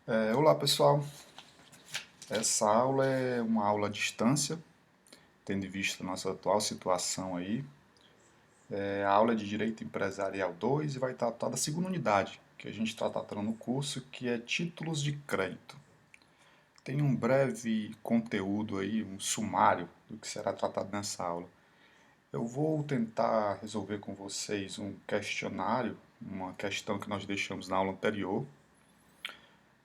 Olá pessoal, essa aula é uma aula à distância, tendo em vista a nossa atual situação aí. É a aula de Direito Empresarial 2 e vai tratar da segunda unidade, que a gente está tratando no curso, que é Títulos de Crédito. Tem um breve conteúdo aí, um sumário do que será tratado nessa aula. Eu vou tentar resolver com vocês um questionário, uma questão que nós deixamos na aula anterior.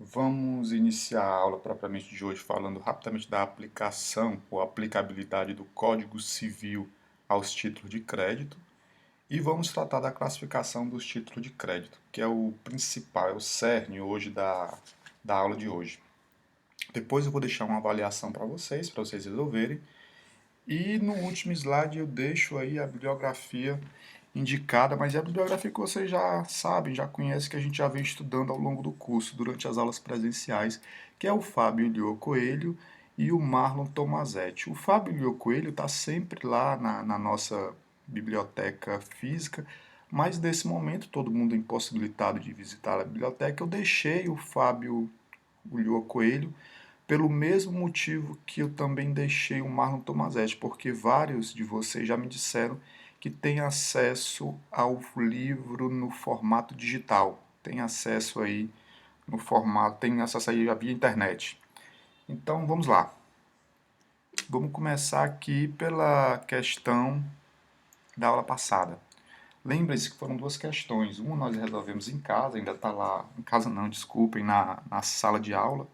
Vamos iniciar a aula propriamente de hoje falando rapidamente da aplicação ou aplicabilidade do Código Civil aos títulos de crédito e vamos tratar da classificação dos títulos de crédito, que é o principal, é o cerne hoje da aula de hoje. Depois eu vou deixar uma avaliação para vocês resolverem. E no último slide eu deixo aí a bibliografia indicada, mas é a bibliografia que vocês já sabem, já conhecem, que a gente já vem estudando ao longo do curso, durante as aulas presenciais, que é o Fábio Lio Coelho e o Marlon Tomazetti. O Fábio Lio Coelho está sempre lá na nossa biblioteca física, mas nesse momento, todo mundo impossibilitado de visitar a biblioteca, eu deixei o Fábio Lio Coelho pelo mesmo motivo que eu também deixei o Marlon Tomazetti, porque vários de vocês já me disseram que tem acesso ao livro no formato digital, tem acesso aí no formato, tem acesso aí via internet. Então vamos lá. Vamos começar aqui pela questão da aula passada. Lembre-se que foram duas questões. Uma nós resolvemos em casa, ainda está lá, em casa não, desculpem, na sala de aula.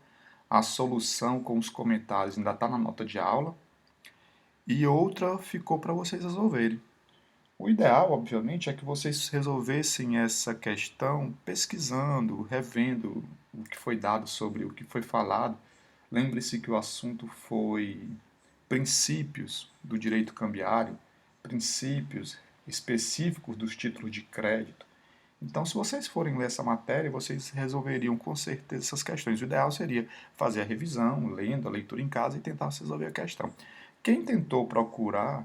A solução com os comentários ainda está na nota de aula. E outra ficou para vocês resolverem. O ideal, obviamente, é que vocês resolvessem essa questão pesquisando, revendo o que foi dado sobre o que foi falado. Lembre-se que o assunto foi princípios do direito cambiário, princípios específicos dos títulos de crédito. Então, se vocês forem ler essa matéria, vocês resolveriam com certeza essas questões. O ideal seria fazer a revisão, lendo a leitura em casa e tentar resolver a questão. Quem tentou procurar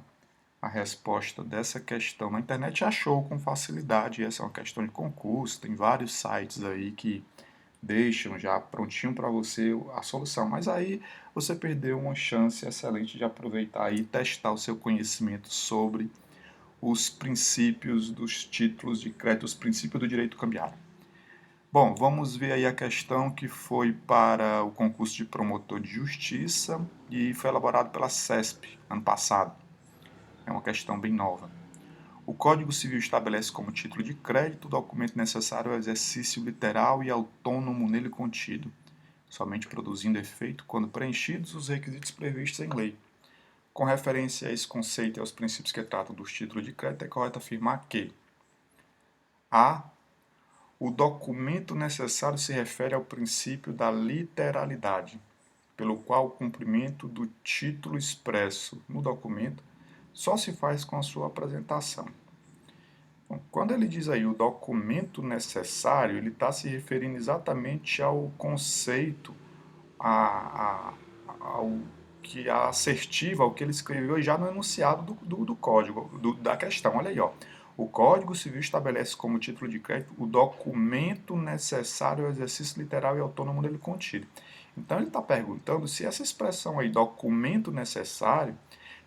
a resposta dessa questão na internet achou com facilidade. Essa é uma questão de concurso, tem vários sites aí que deixam já prontinho para você a solução. Mas aí você perdeu uma chance excelente de aproveitar e testar o seu conhecimento sobre os princípios dos títulos de crédito, os princípios do direito cambiário. Bom, vamos ver aí a questão que foi para o concurso de promotor de justiça e foi elaborado pela CESP ano passado. É uma questão bem nova. O Código Civil estabelece como título de crédito o documento necessário ao exercício literal e autônomo nele contido, somente produzindo efeito quando preenchidos os requisitos previstos em lei. Com referência a esse conceito e aos princípios que tratam dos títulos de crédito, é correto afirmar que a. O documento necessário se refere ao princípio da literalidade, pelo qual o cumprimento do título expresso no documento só se faz com a sua apresentação. Bom, quando ele diz aí o documento necessário, ele está se referindo exatamente ao conceito, ao que a assertiva, ao que ele escreveu já no enunciado do código, da questão. Olha aí, ó. O Código Civil estabelece como título de crédito o documento necessário ao exercício literal e autônomo dele contido. Então ele está perguntando se essa expressão aí, documento necessário,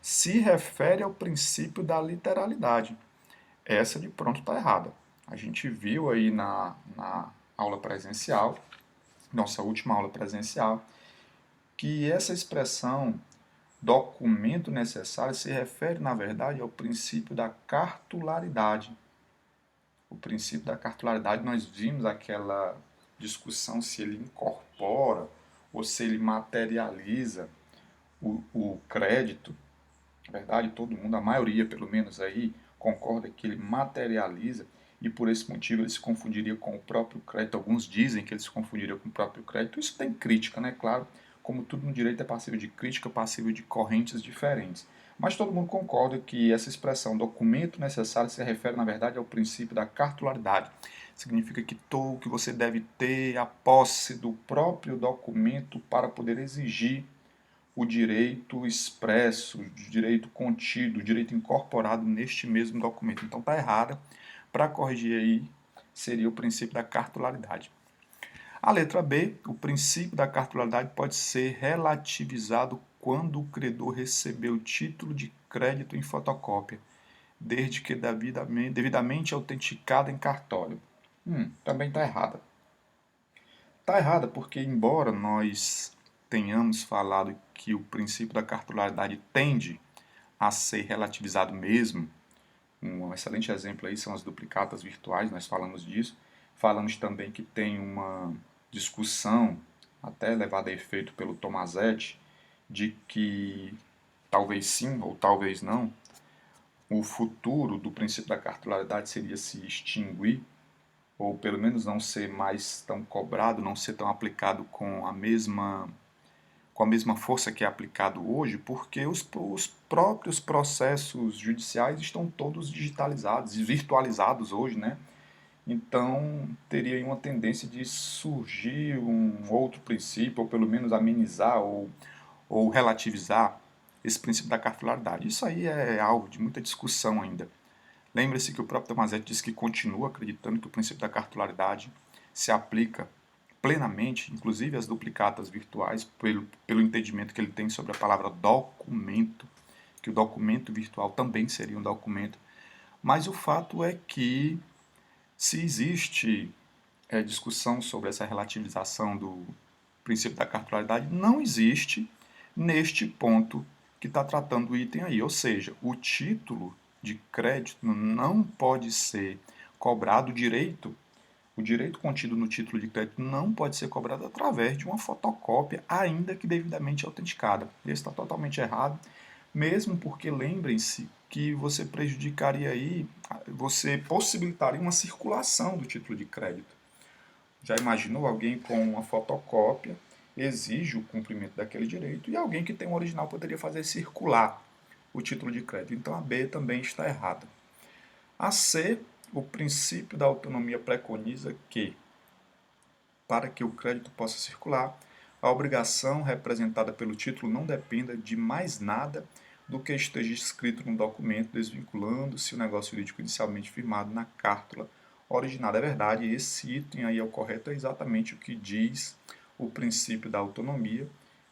se refere ao princípio da literalidade. Essa de pronto está errada. A gente viu aí na aula presencial, nossa última aula presencial, que essa expressão documento necessário se refere, na verdade, ao princípio da cartularidade. O princípio da cartularidade, nós vimos aquela discussão se ele incorpora ou se ele materializa o crédito. Na verdade, todo mundo, a maioria pelo menos aí, concorda que ele materializa e por esse motivo ele se confundiria com o próprio crédito. Alguns dizem que ele se confundiria com o próprio crédito. Isso tem crítica, né? Claro, como tudo no direito é passível de crítica, passível de correntes diferentes. Mas todo mundo concorda que essa expressão documento necessário se refere, na verdade, ao princípio da cartularidade. Significa que você deve ter a posse do próprio documento para poder exigir o direito expresso, o direito contido, o direito incorporado neste mesmo documento. Então está errada. Para corrigir aí, seria o princípio da cartularidade. A letra B, o princípio da cartularidade pode ser relativizado quando o credor recebeu o título de crédito em fotocópia, desde que devidamente autenticado em cartório. Também está errada. Está errada porque, embora nós tenhamos falado que o princípio da cartularidade tende a ser relativizado mesmo, um excelente exemplo aí são as duplicatas virtuais, nós falamos disso. Falamos também que tem uma discussão, até levada a efeito pelo Tomasetti, de que talvez sim ou talvez não, o futuro do princípio da cartularidade seria se extinguir, ou pelo menos não ser mais tão cobrado, não ser tão aplicado com a mesma força que é aplicado hoje, porque os próprios processos judiciais estão todos digitalizados e virtualizados hoje, né? Então, teria aí uma tendência de surgir um outro princípio, ou pelo menos amenizar ou relativizar esse princípio da cartularidade. Isso aí é alvo de muita discussão ainda. Lembre-se que o próprio Tomasetti disse que continua acreditando que o princípio da cartularidade se aplica plenamente, inclusive às duplicatas virtuais, pelo entendimento que ele tem sobre a palavra documento, que o documento virtual também seria um documento. Mas o fato é que, se existe discussão sobre essa relativização do princípio da cartularidade, não existe neste ponto que está tratando o item aí. Ou seja, o título de crédito não pode ser cobrado o direito contido no título de crédito não pode ser cobrado através de uma fotocópia, ainda que devidamente autenticada. Isso está totalmente errado, mesmo porque lembrem-se que você prejudicaria aí, você possibilitaria uma circulação do título de crédito. Já imaginou alguém com uma fotocópia exige o cumprimento daquele direito e alguém que tem um original poderia fazer circular o título de crédito? Então a B também está errada. A C, o princípio da autonomia preconiza que, para que o crédito possa circular, a obrigação representada pelo título não dependa de mais nada do que esteja escrito no documento, desvinculando-se o negócio jurídico inicialmente firmado na cártula originada. É verdade, esse item aí é o correto, é exatamente o que diz o princípio da autonomia,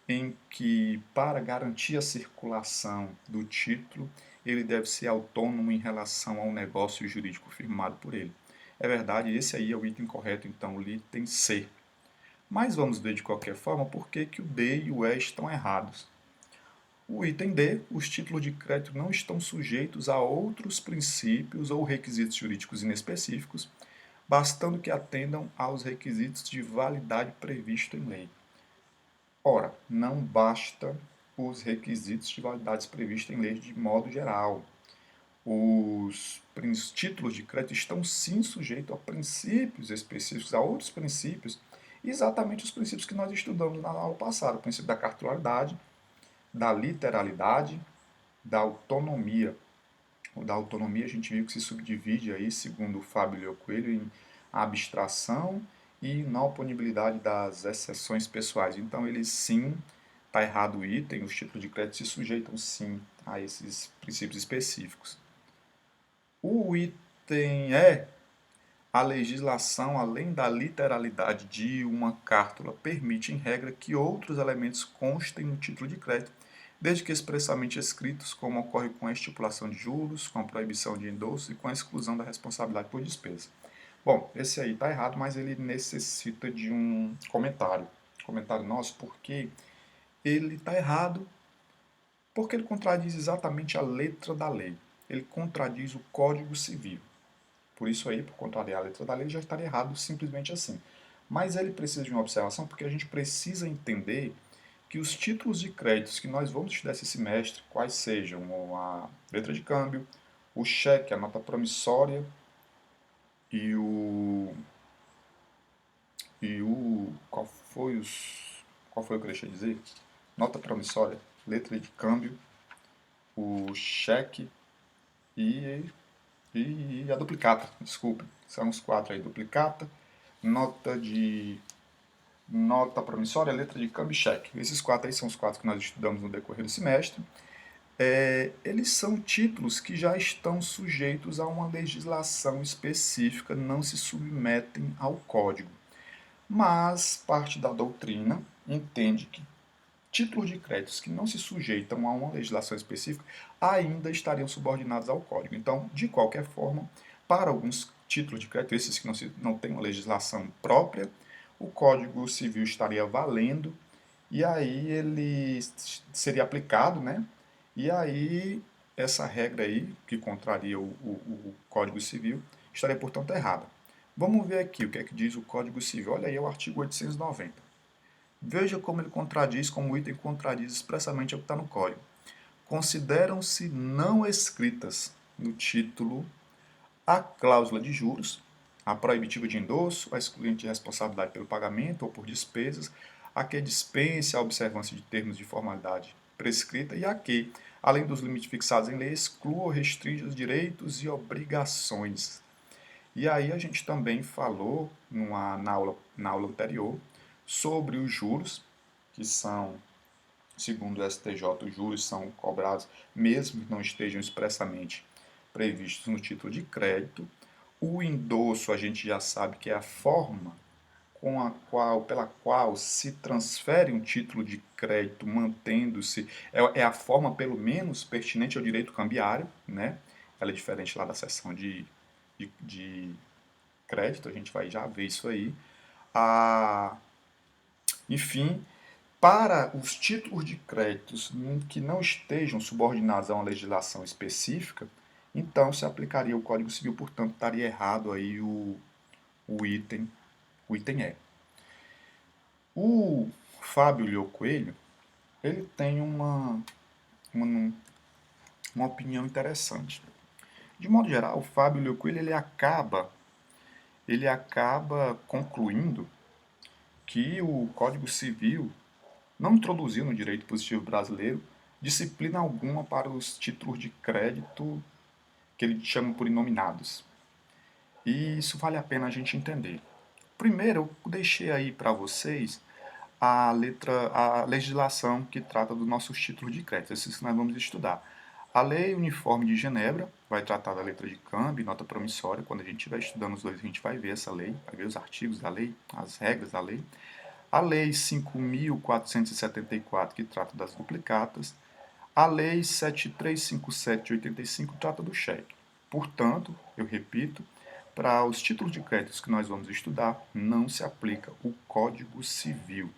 em que, para garantir a circulação do título, ele deve ser autônomo em relação ao negócio jurídico firmado por ele. É verdade, esse aí é o item correto, então, o item C. Mas vamos ver de qualquer forma por que o D e o E estão errados. O item D, os títulos de crédito não estão sujeitos a outros princípios ou requisitos jurídicos inespecíficos, bastando que atendam aos requisitos de validade previstos em lei. Ora, não basta os requisitos de validade previstos em lei de modo geral. Os títulos de crédito estão sim sujeitos a princípios específicos, a outros princípios, exatamente os princípios que nós estudamos na aula passada, o princípio da cartularidade, da literalidade, da autonomia. O da autonomia a gente viu que se subdivide aí, segundo o Fábio Leo Coelho, em abstração e inoponibilidade das exceções pessoais. Então, ele sim, está errado o item, os títulos de crédito se sujeitam sim a esses princípios específicos. O item E, a legislação, além da literalidade de uma cártula, permite, em regra, que outros elementos constem no título de crédito, desde que expressamente escritos, como ocorre com a estipulação de juros, com a proibição de endosso e com a exclusão da responsabilidade por despesa. Bom, esse aí está errado, mas ele necessita de um comentário nosso, porque ele está errado, porque ele contradiz exatamente a letra da lei. Ele contradiz o Código Civil. Por isso aí, por contrariar a letra da lei, já estaria errado simplesmente assim. Mas ele precisa de uma observação porque a gente precisa entender que os títulos de créditos que nós vamos estudar esse semestre, quais sejam a letra de câmbio, o cheque, a nota promissória e qual foi o que eu deixei de dizer? Nota promissória, letra de câmbio, o cheque e a duplicata, desculpe, são os quatro aí, duplicata, nota promissória, letra de câmbio e cheque. Esses quatro aí são os quatro que nós estudamos no decorrer do semestre. Eles são títulos que já estão sujeitos a uma legislação específica, não se submetem ao código. mas parte da doutrina entende que títulos de créditos que não se sujeitam a uma legislação específica ainda estariam subordinados ao Código. Então, de qualquer forma, para alguns títulos de crédito, esses que não têm uma legislação própria, o Código Civil estaria valendo e aí ele seria aplicado, né? E aí essa regra aí, que contraria o Código Civil, estaria, portanto, errada. Vamos ver aqui o que é que diz o Código Civil. Olha aí o artigo 890. Veja como ele contradiz, como o item contradiz expressamente ao que está no Código. Consideram-se não escritas no título a cláusula de juros, a proibitiva de endosso, a excluinte de responsabilidade pelo pagamento ou por despesas, a que dispense a observância de termos de formalidade prescrita e a que, além dos limites fixados em lei, exclua ou restringe os direitos e obrigações. E aí a gente também falou na aula anterior sobre os juros, que são, segundo o STJ, os juros são cobrados mesmo que não estejam expressamente previstos no título de crédito. O endosso a gente já sabe que é a forma pela qual se transfere um título de crédito mantendo-se, é a forma pelo menos pertinente ao direito cambiário, né? Ela é diferente lá da seção de crédito, a gente vai já ver isso aí. Enfim, para os títulos de créditos que não estejam subordinados a uma legislação específica, então se aplicaria o Código Civil, portanto, estaria errado aí o item, o item E. O Fábio Lio Coelho, ele tem uma, uma opinião interessante. De modo geral, o Fábio Lio Coelho ele acaba concluindo que o Código Civil não introduziu no direito positivo brasileiro disciplina alguma para os títulos de crédito que ele chama por inominados. E isso vale a pena a gente entender. Primeiro, eu deixei aí para vocês a legislação que trata dos nossos títulos de crédito, esses que nós vamos estudar. A Lei Uniforme de Genebra vai tratar da letra de câmbio e nota promissória. Quando a gente estiver estudando os dois, a gente vai ver essa lei, vai ver os artigos da lei, as regras da lei. A Lei 5.474, que trata das duplicatas. A Lei 7357 de 85 trata do cheque. Portanto, eu repito, para os títulos de créditos que nós vamos estudar, não se aplica o Código Civil.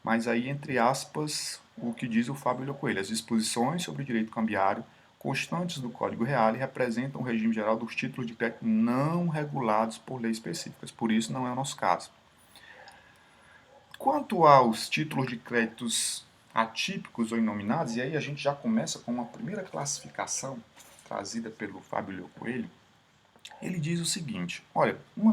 Mas aí, entre aspas, o que diz o Fábio Coelho, as disposições sobre o direito cambiário constantes do Código Real representam o regime geral dos títulos de crédito não regulados por leis específicas. Por isso, não é o nosso caso. Quanto aos títulos de créditos atípicos ou inominados, e aí a gente já começa com uma primeira classificação trazida pelo Fábio Leo Coelho, ele diz o seguinte, olha, um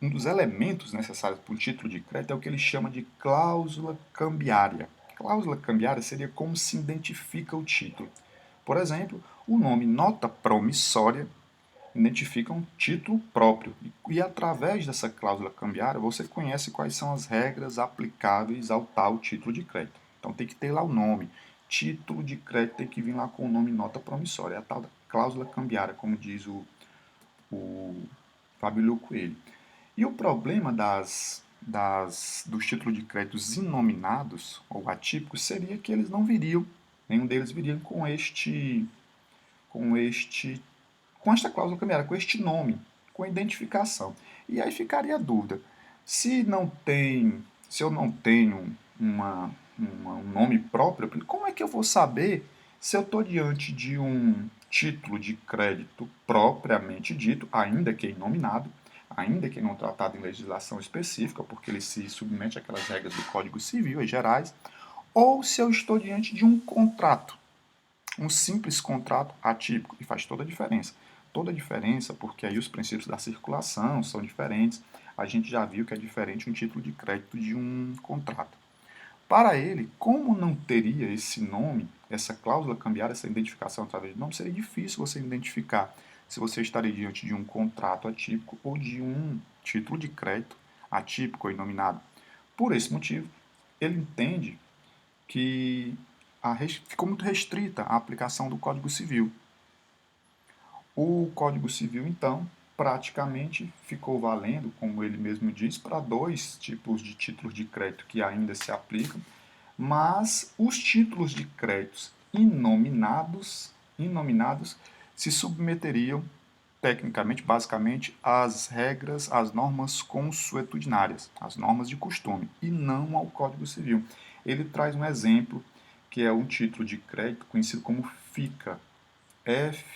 dos elementos necessários para um título de crédito é o que ele chama de cláusula cambiária. Cláusula cambiária seria como se identifica o título. Por exemplo, o nome nota promissória identifica um título próprio. E através dessa cláusula cambiária, você conhece quais são as regras aplicáveis ao tal título de crédito. Então tem que ter lá o nome. Título de crédito tem que vir lá com o nome nota promissória. É a tal da cláusula cambiária, como diz o Fábio Coelho. E o problema dos títulos de créditos inominados ou atípicos seria que eles não viriam, nenhum deles viria com esta cláusula cambiária, com este nome, com a identificação. E aí ficaria a dúvida, se eu não tenho um nome próprio, como é que eu vou saber se eu estou diante de um título de crédito propriamente dito, ainda que inominado, ainda que não tratado em legislação específica, porque ele se submete àquelas regras do Código Civil e gerais, ou se eu estou diante de um contrato, um simples contrato atípico, e faz toda a diferença. Toda a diferença, porque aí os princípios da circulação são diferentes. A gente já viu que é diferente um título de crédito de um contrato. Para ele, como não teria esse nome, essa cláusula cambiária, essa identificação através de nome, seria difícil você identificar se você estaria diante de um contrato atípico ou de um título de crédito atípico ou inominado. Por esse motivo, ele entende que ficou muito restrita a aplicação do Código Civil. O Código Civil, então, praticamente ficou valendo, como ele mesmo diz, para dois tipos de títulos de crédito que ainda se aplicam, mas os títulos de créditos inominados se submeteriam, tecnicamente, basicamente, às regras, às normas consuetudinárias, às normas de costume, e não ao Código Civil. Ele traz um exemplo, que é um título de crédito conhecido como FICA,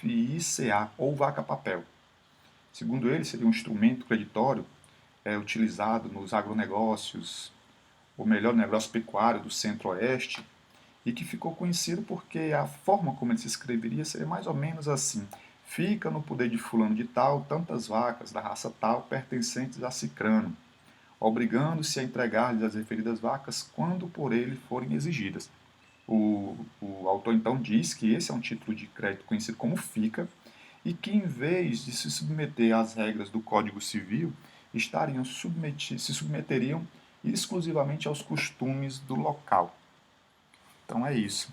FICA, ou vaca-papel. Segundo ele, seria um instrumento creditório utilizado nos agronegócios, ou melhor, no negócio pecuário do Centro-Oeste, e que ficou conhecido porque a forma como ele se escreveria seria mais ou menos assim: fica no poder de fulano de tal tantas vacas da raça tal pertencentes a Cicrano, obrigando-se a entregar-lhes as referidas vacas quando por ele forem exigidas. O autor então diz que esse é um título de crédito conhecido como FICA e que, em vez de se submeter às regras do Código Civil, se submeteriam exclusivamente aos costumes do local. Então é isso.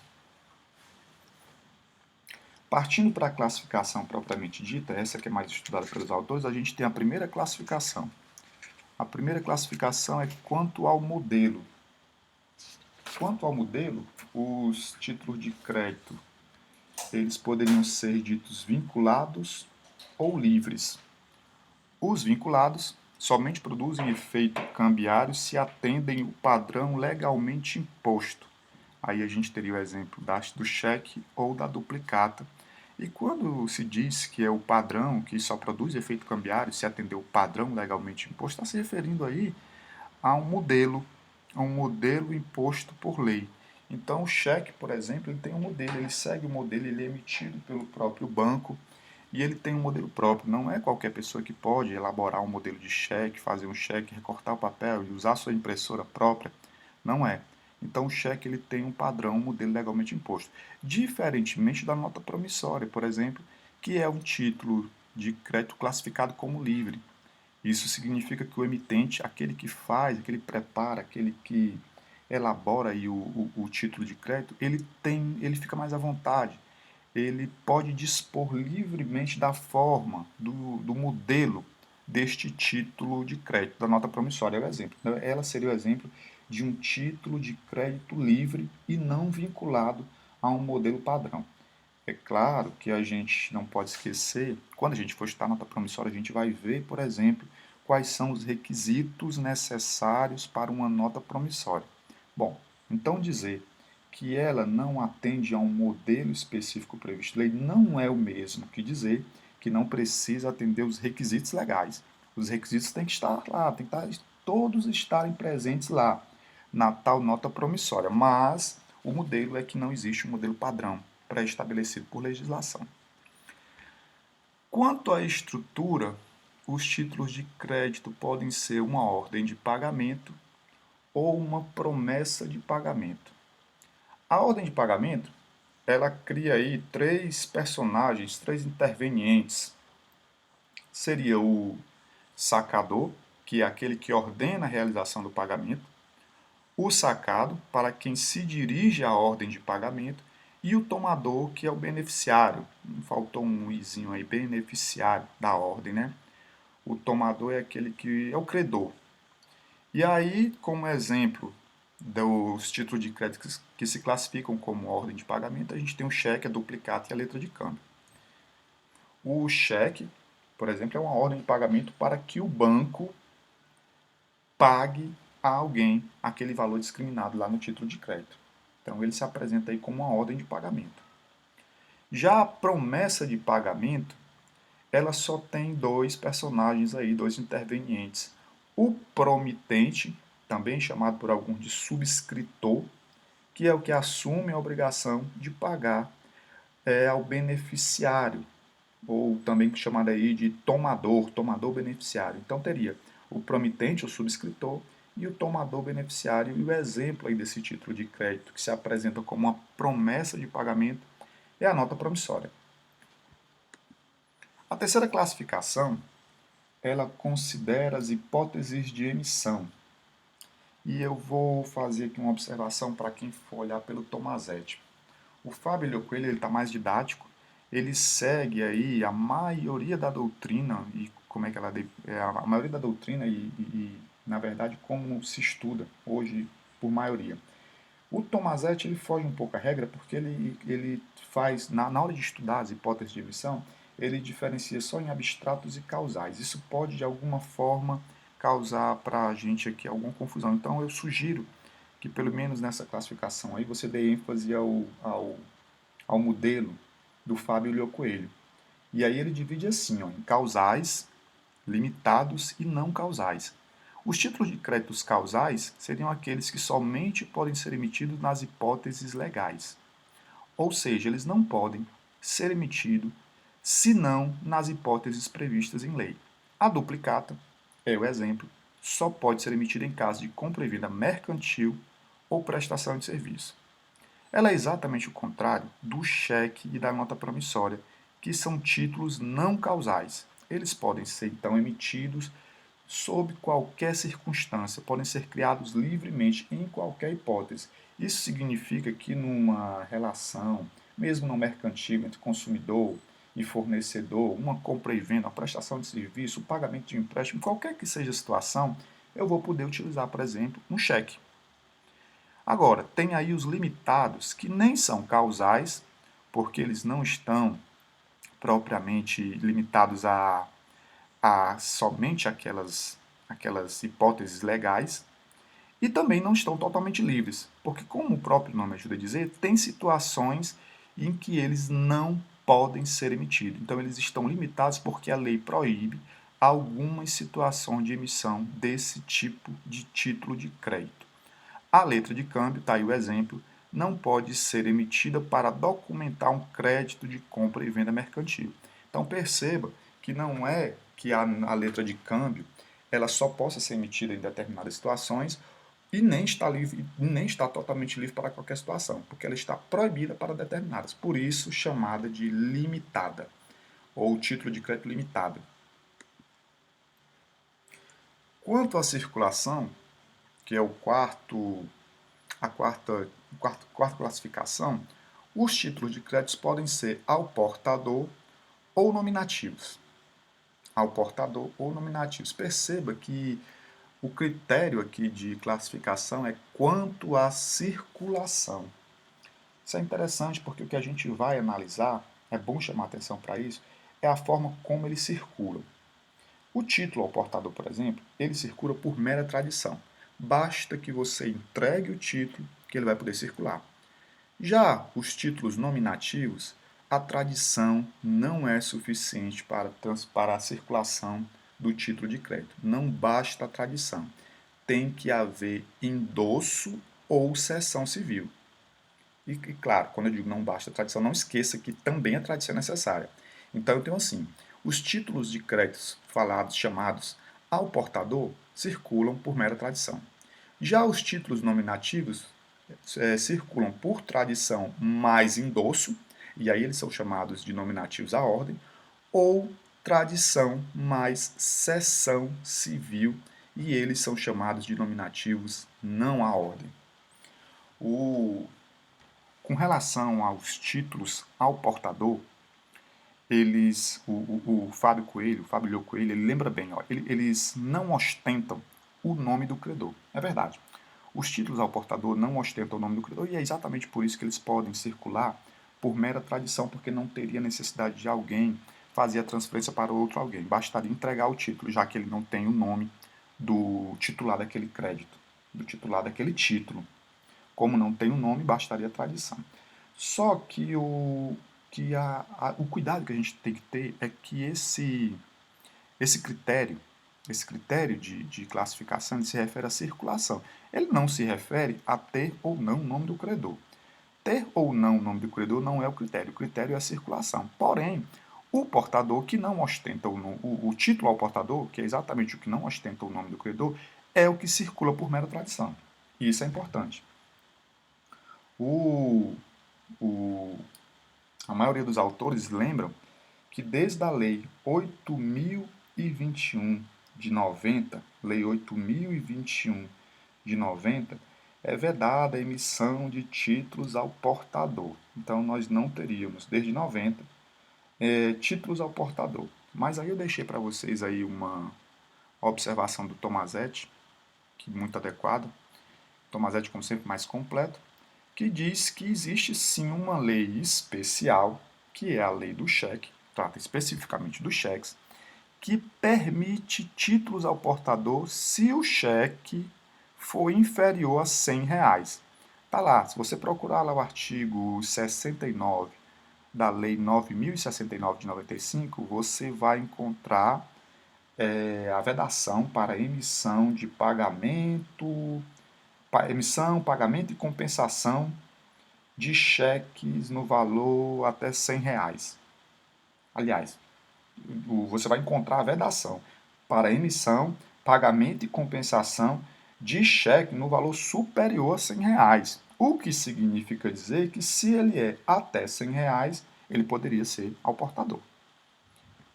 Partindo para a classificação propriamente dita, essa que é mais estudada pelos autores, a gente tem a primeira classificação. A primeira classificação é quanto ao modelo. Quanto ao modelo, os títulos de crédito eles poderiam ser ditos vinculados ou livres. Os vinculados somente produzem efeito cambiário se atendem o padrão legalmente imposto. Aí a gente teria o exemplo do cheque ou da duplicata. E quando se diz que é o padrão que só produz efeito cambiário se atender o padrão legalmente imposto, está se referindo aí a um modelo imposto por lei. Então, o cheque, por exemplo, ele tem um modelo, ele segue o modelo, ele é emitido pelo próprio banco e ele tem um modelo próprio. Não é qualquer pessoa que pode elaborar um modelo de cheque, fazer um cheque, recortar o papel e usar sua impressora própria. Não é. Então, o cheque ele tem um padrão, um modelo legalmente imposto. Diferentemente da nota promissória, por exemplo, que é um título de crédito classificado como livre. Isso significa que o emitente, aquele que faz, aquele que prepara, aquele que elabora aí o título de crédito, ele fica mais à vontade. Ele pode dispor livremente da forma, do modelo deste título de crédito, da nota promissória, é o exemplo. Ela seria o exemplo de um título de crédito livre e não vinculado a um modelo padrão. É claro que a gente não pode esquecer, quando a gente for estudar nota promissória, a gente vai ver, por exemplo, quais são os requisitos necessários para uma nota promissória. Bom, então dizer que ela não atende a um modelo específico previsto em lei não é o mesmo que dizer que não precisa atender os requisitos legais. Os requisitos têm que estar lá, tem que estar, todos estarem presentes lá na tal nota promissória, mas o modelo é que não existe um modelo padrão pré-estabelecido por legislação. Quanto à estrutura, os títulos de crédito podem ser uma ordem de pagamento ou uma promessa de pagamento. A ordem de pagamento, ela cria aí três personagens, três intervenientes. Seria o sacador, que é aquele que ordena a realização do pagamento, o sacado, para quem se dirige à ordem de pagamento, e o tomador, que é o beneficiário. Faltou um izinho aí, beneficiário da ordem, né? O tomador é aquele que é o credor. E aí, como exemplo dos títulos de crédito que se classificam como ordem de pagamento, a gente tem o cheque, a duplicata e a letra de câmbio. O cheque, por exemplo, é uma ordem de pagamento para que o banco pague a alguém aquele valor discriminado lá no título de crédito. Então ele se apresenta aí como uma ordem de pagamento. Já a promessa de pagamento, ela só tem dois personagens aí, dois intervenientes. O promitente, também chamado por alguns de subscritor, que é o que assume a obrigação de pagar ao beneficiário, ou também chamado aí de tomador beneficiário. Então teria o promitente, o subscritor, e o tomador beneficiário. E o exemplo aí desse título de crédito que se apresenta como uma promessa de pagamento é a nota promissória. A terceira classificação, ela considera as hipóteses de emissão. E eu vou fazer aqui uma observação para quem for olhar pelo Tomazetti. O Fábio Coelho está mais didático, ele segue aí a maioria da doutrina e como é que ela a maioria da doutrina na verdade como se estuda hoje por maioria. O Tomasetti ele foge um pouco à regra porque ele faz na hora de estudar as hipóteses de emissão ele diferencia só em abstratos e causais. Isso pode de alguma forma causar para a gente aqui alguma confusão. Então eu sugiro que pelo menos nessa classificação aí você dê ênfase ao modelo do Fábio Lio Coelho. E aí ele divide assim, ó, em causais, limitados e não causais. Os títulos de créditos causais seriam aqueles que somente podem ser emitidos nas hipóteses legais. Ou seja, eles não podem ser emitidos senão nas hipóteses previstas em lei. A duplicata é o exemplo, só pode ser emitida em caso de compra e venda mercantil ou prestação de serviço. Ela é exatamente o contrário do cheque e da nota promissória, que são títulos não causais. Eles podem ser então emitidos sob qualquer circunstância, podem ser criados livremente em qualquer hipótese. Isso significa que numa relação, mesmo no mercantil entre consumidor e fornecedor, uma compra e venda, uma prestação de serviço, o pagamento de empréstimo, qualquer que seja a situação, eu vou poder utilizar, por exemplo, um cheque. Agora, tem aí os limitados, que nem são causais, porque eles não estão propriamente limitados a somente aquelas hipóteses legais, e também não estão totalmente livres, porque, como o próprio nome ajuda a dizer, tem situações em que eles não podem ser emitidos. Então, eles estão limitados porque a lei proíbe algumas situações de emissão desse tipo de título de crédito. A letra de câmbio, está aí o exemplo, não pode ser emitida para documentar um crédito de compra e venda mercantil. Então perceba que não é que a letra de câmbio ela só possa ser emitida em determinadas situações e nem está livre, nem está totalmente livre para qualquer situação, porque ela está proibida para determinadas, por isso chamada de limitada ou título de crédito limitado. Quanto à circulação, que é quarta classificação, os títulos de crédito podem ser ao portador ou nominativos. Ao portador ou nominativos. Perceba que o critério aqui de classificação é quanto à circulação. Isso é interessante porque o que a gente vai analisar, é bom chamar atenção para isso, é a forma como eles circulam. O título ao portador, por exemplo, ele circula por mera tradição. Basta que você entregue o título que ele vai poder circular. Já os títulos nominativos, a tradição não é suficiente para a circulação do título de crédito. Não basta a tradição. Tem que haver endosso ou cessão civil. E claro, quando eu digo não basta a tradição, não esqueça que também a tradição é necessária. Então eu tenho assim, os títulos de créditos falados, chamados ao portador, circulam por mera tradição. Já os títulos nominativos circulam por tradição mais endosso, e aí eles são chamados de nominativos à ordem, ou tradição mais cessão civil, e eles são chamados de nominativos não à ordem. Com relação aos títulos ao portador, o Fábio Coelho, o Fábio Lio Coelho, ele lembra bem, ó, eles não ostentam o nome do credor. É verdade. Os títulos ao portador não ostentam o nome do credor e é exatamente por isso que eles podem circular por mera tradição, porque não teria necessidade de alguém fazer a transferência para outro alguém. Bastaria entregar o título, já que ele não tem o nome do titular daquele crédito, do titular daquele título. Como não tem o nome, bastaria a tradição. Só que o cuidado que a gente tem que ter é que esse critério de classificação ele se refere à circulação. Ele não se refere a ter ou não o nome do credor. Ter ou não o nome do credor não é o critério é a circulação. Porém, o portador que não ostenta o título ao portador, que é exatamente o que não ostenta o nome do credor, é o que circula por mera tradição. E isso é importante. A maioria dos autores lembram que desde a Lei 8.021 de 90, Lei 8.021 de 90, é vedada a emissão de títulos ao portador. Então, nós não teríamos, desde 90, títulos ao portador. Mas aí eu deixei para vocês aí uma observação do Tomasetti, que é muito adequada. Tomasetti, como sempre, mais completo, que diz que existe sim uma lei especial, que é a lei do cheque, trata especificamente dos cheques, que permite títulos ao portador se o cheque for inferior a R$ 100. Tá lá, se você procurar lá o artigo 69 da Lei 9.069 de 95, você vai encontrar a vedação para emissão de pagamento, pagamento e compensação de cheques no valor até R$ 100. Aliás, você vai encontrar a vedação para emissão, pagamento e compensação de cheque no valor superior a R$ 100. O que significa dizer que se ele é até R$ 100, ele poderia ser ao portador.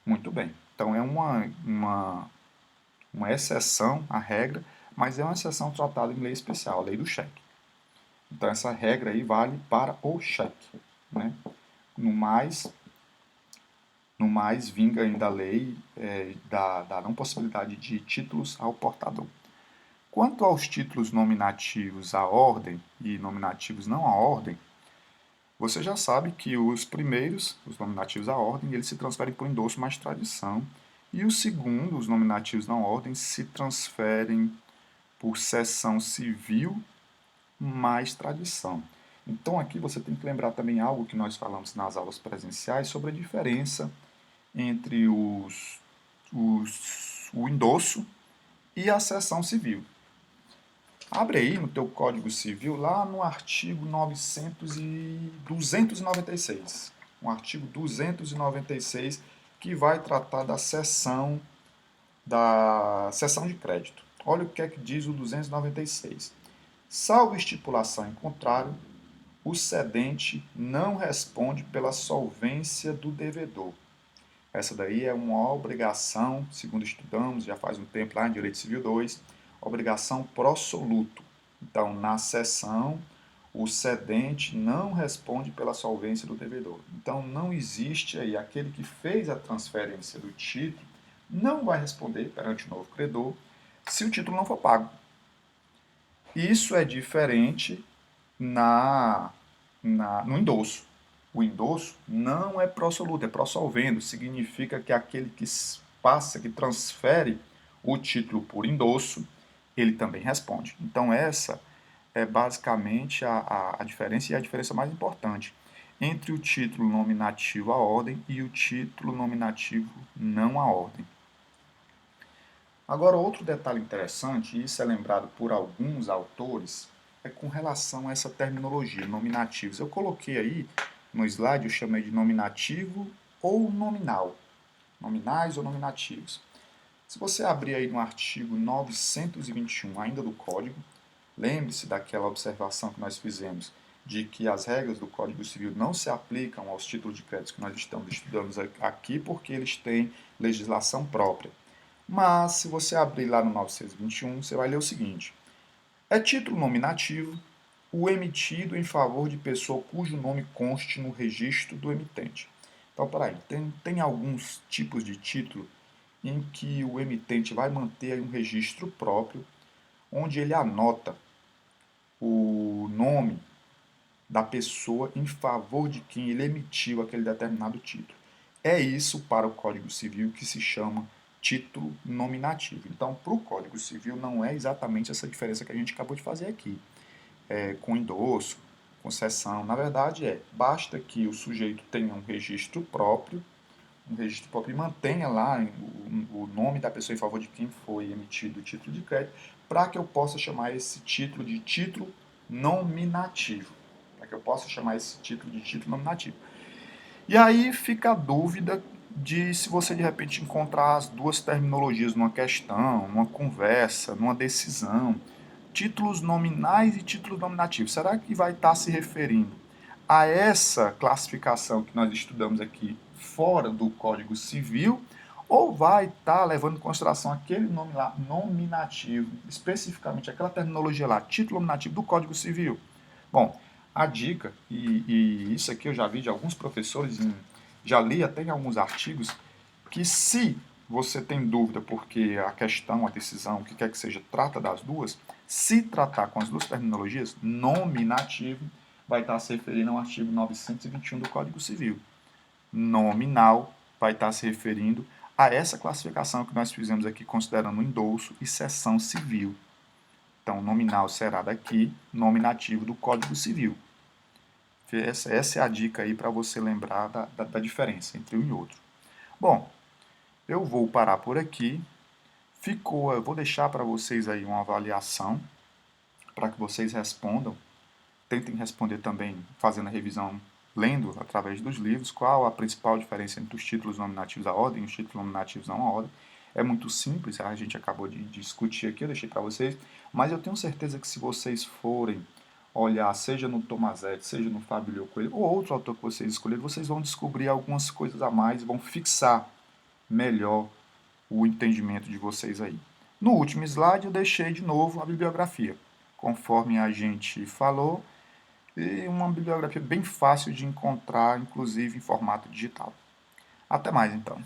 Muito bem. Então é uma exceção à regra, mas é uma exceção tratada em lei especial, a lei do cheque. Então essa regra aí vale para o cheque. Né? No mais, vinga ainda a lei da não possibilidade de títulos ao portador. Quanto aos títulos nominativos à ordem e nominativos não à ordem, você já sabe que os primeiros, os nominativos à ordem, eles se transferem por endosso mais tradição, e o segundo, os nominativos não à ordem, se transferem por cessão civil mais tradição. Então aqui você tem que lembrar também algo que nós falamos nas aulas presenciais sobre a diferença entre o endosso e a cessão civil. Abre aí no teu Código Civil, lá no artigo 296. Um artigo 296 que vai tratar da cessão de crédito. Olha o que é que diz o 296. Salvo estipulação em contrário, o cedente não responde pela solvência do devedor. Essa daí é uma obrigação, segundo estudamos, já faz um tempo lá em Direito Civil 2, obrigação pró-soluto. Então, na cessão, o cedente não responde pela solvência do devedor. Então, não existe aí aquele que fez a transferência do título, não vai responder perante o novo credor se o título não for pago. Isso é diferente no endosso. O endosso não é pró-soluto, é pró-solvendo. Significa que aquele que que transfere o título por endosso, ele também responde. Então essa é basicamente a diferença, e a diferença mais importante entre o título nominativo à ordem e o título nominativo não à ordem. Agora, outro detalhe interessante, e isso é lembrado por alguns autores, é com relação a essa terminologia, nominativos. Eu coloquei aí no slide, eu chamei de nominativo ou nominal. Nominais ou nominativos. Se você abrir aí no artigo 921, ainda do Código, lembre-se daquela observação que nós fizemos, de que as regras do Código Civil não se aplicam aos títulos de crédito que nós estamos estudando aqui, porque eles têm legislação própria. Mas, se você abrir lá no 921, você vai ler o seguinte. É título nominativo o emitido em favor de pessoa cujo nome conste no registro do emitente. Então, peraí, tem alguns tipos de título em que o emitente vai manter um registro próprio, onde ele anota o nome da pessoa em favor de quem ele emitiu aquele determinado título. É isso para o Código Civil que se chama título nominativo. Então, para o Código Civil não é exatamente essa diferença que a gente acabou de fazer aqui, com endosso, com cessão. Na verdade basta que o sujeito tenha um registro próprio e mantenha lá o nome da pessoa em favor de quem foi emitido o título de crédito, para que eu possa chamar esse título de título nominativo. E aí fica a dúvida de se você de repente encontrar as duas terminologias numa questão, numa conversa, numa decisão, títulos nominais e títulos nominativos. Será que vai estar se referindo a essa classificação que nós estudamos aqui fora do Código Civil, ou vai estar levando em consideração aquele nome lá, nominativo, especificamente aquela terminologia lá, título nominativo do Código Civil? Bom, a dica, e isso aqui eu já vi de alguns professores já li até em alguns artigos que se você tem dúvida porque a questão, a decisão, o que quer que seja, trata das duas, se tratar com as duas terminologias, nominativo vai estar se referindo ao artigo 921 do Código Civil. Nominal vai estar se referindo a essa classificação que nós fizemos aqui, considerando endolso e seção civil. Então, nominal será daqui, nominativo do Código Civil. Essa é a dica aí para você lembrar da diferença entre um e outro. Bom, eu vou parar por aqui. Eu vou deixar para vocês aí uma avaliação para que vocês respondam. Tentem responder também fazendo a revisão, lendo através dos livros, qual a principal diferença entre os títulos nominativos à ordem e os títulos nominativos não à ordem. É muito simples, a gente acabou de discutir aqui, eu deixei para vocês, mas eu tenho certeza que se vocês forem olhar, seja no Tomazetti, seja no Fábio Coelho, ou outro autor que vocês escolherem, vocês vão descobrir algumas coisas a mais, vão fixar melhor o entendimento de vocês aí. No último slide eu deixei de novo a bibliografia, conforme a gente falou, e uma bibliografia bem fácil de encontrar, inclusive em formato digital. Até mais então.